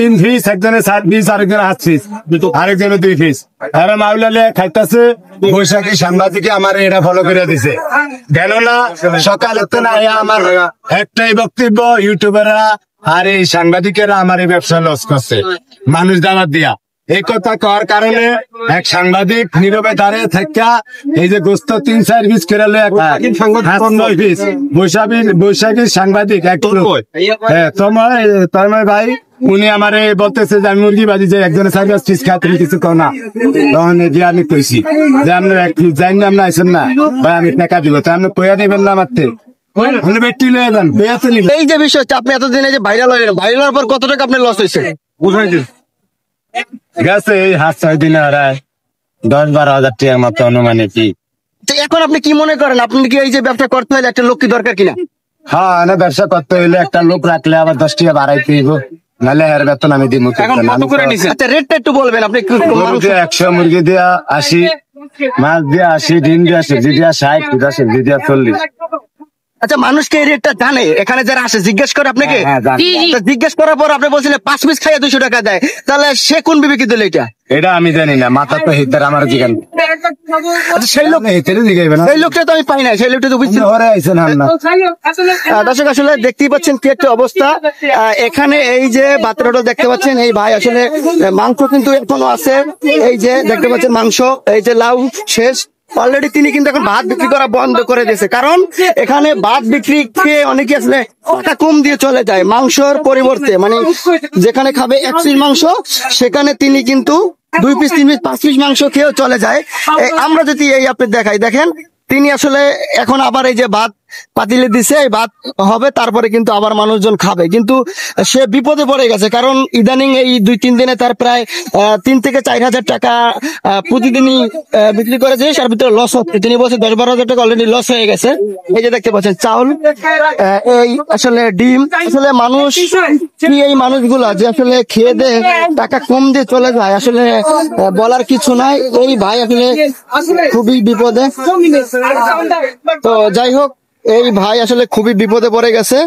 3 piece, একজনের 4 piece, আরেকজনের 8 piece, আরেকজনের 2 পিস। আর মাউলালে খাইতেছে বৈশাখী সাংবাদিকে আমার এটা ফলো করে দিছে। কেননা সকালে তো না আমার একটাই বক্তব্য, ইউটিউবাররা আর এই সাংবাদিকেরা আমার এই ব্যবসা লস করছে মানুষ দাওয়াত দিয়া। এই কথা করার কারণে এক সাংবাদিক নীরবে দাঁড়িয়ে থাকা এই যে গোস্ত 3-4 পিস করে বৈশাখী সাংবাদিক এক তন্ময় ভাই, উনি আমারে বলতেছে যে আমি মুরগি বাজি যে একজনের 4-5 পিস খাই, তুমি কিছু কও না। তখন গিয়ে আমি কইছি যে আপনার এক পিস যাই না, আপনি আইসেন না ভাই, আমি টাকা দিব, তো আপনি কইয়া দিবেন না মারতে। এই যে বিষয় হচ্ছে, আপনি এতদিন এই যে ভাইরাল হওয়ার পর কত টাকা আপনার লস হয়েছে? গেছে এই 7-6 দিনে হারায় 10-12 হাজার টাকার মতো অনুমানে। কি এখন আপনি কি মনে করেন, আপনি কি এই যে ব্যবসা করতে হলে একটা লোক কি দরকার কিনা? হ্যাঁ, না ব্যবসা করতে হইলে একটা লোক রাখলে আবার 10 টাকা বাড়াইতে হইব, নাহলে এর বেতন আমি দিব। আচ্ছা, রেটটা একটু বলবেন আপনি? 100 মুরগি দিয়া 80, মাছ দিয়া 80, ডিম দিয়া 60, দিয়া 60, সবজি দিয়া 40। আচ্ছা, মানুষকে এই রেটটা জানে? এখানে যারা আসে জিজ্ঞেস করে আপনাকে? জিজ্ঞেস করার পর আপনি বলছিলেন 5 পিস খাইয়া 200 টাকা দেয়, তাহলে সে কোন বিবেকে দিল এটা? এটা আমি জানি না, মাথা তো হিতার আমার জিগান। আচ্ছা, সেই লোকটা তো আমি পাই না, সেই লোকটা তো বুঝতে দর্শক আসলে দেখতেই পাচ্ছেন কি একটা অবস্থা এখানে। এই যে বাচ্চাটা দেখতে পাচ্ছেন, এই ভাই আসলে মাংস কিন্তু এখনো আছে, এই যে দেখতে পাচ্ছেন মাংস, এই যে লাউ শেষ অলরেডি। তিনি কিন্তু এখন ভাত বিক্রি করা বন্ধ করে দিয়েছে, কারণ এখানে ভাত বিক্রি খেয়ে অনেকে আসলে টাকা কম দিয়ে চলে যায় মাংসর পরিবর্তে। মানে যেখানে খাবে 1 পিস মাংস, সেখানে তিনি কিন্তু 2 পিস, 3 পিস, 5 পিস মাংস খেয়েও চলে যায়। আমরা যদি এই আপনি দেখাই, দেখেন তিনি আসলে এখন আবার এই যে ভাত পাতিলে দিছে, এই ভাত হবে, তারপরে কিন্তু আবার মানুষজন খাবে, কিন্তু সে বিপদে পড়ে গেছে। কারণ ইদানিং এই 2-3 দিনে তার প্রায় 3 থেকে 4 হাজার টাকা প্রতিদিনই বিক্রি করেছে, তার ভিতরে লস হচ্ছে। তিনি বলছে 10-12 হাজার টাকা অলরেডি লস হয়ে গেছে। এই যে দেখতে পাচ্ছেন চাউল, এই আসলে ডিম। আসলে মানুষ কি, এই মানুষগুলা যে আসলে খেয়ে দেয় টাকা কম দিয়ে চলে যায়, আসলে বলার কিছু নাই। এই ভাই আসলে খুবই বিপদে। তো যাই হোক, এই ভাই আসলে খুবই বিপদে পড়ে গেছে।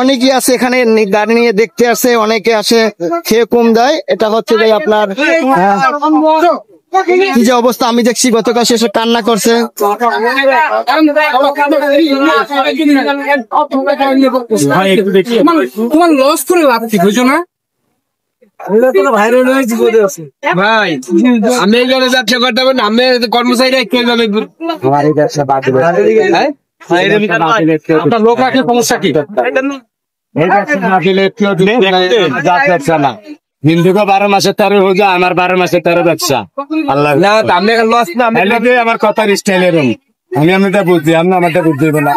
অনেকেই আছে এখানে গাড়ি নিয়ে দেখতে আসে, অনেকে আসে খেয়ে কম দেয়। এটা হচ্ছে যে আপনার কি যে অবস্থা আমি দেখছি, গতকাল শেষে কান্না করছে। তোমার লস করে লাভ কি বুঝছো না ভাই? আমি এই ব্যবসা করতে পারি না, আমি কর্মচারীরা লোক রাখলে সমস্যা কি? হিন্দুকে 12 মাসে 13 হয়ে যায়, আমার 12 মাসে 13 ব্যবসা। আল্লাহ লস না, আমার কথার স্টাইল এরকম। আমি বুঝছি, আপনি আমাদের বুঝতে না।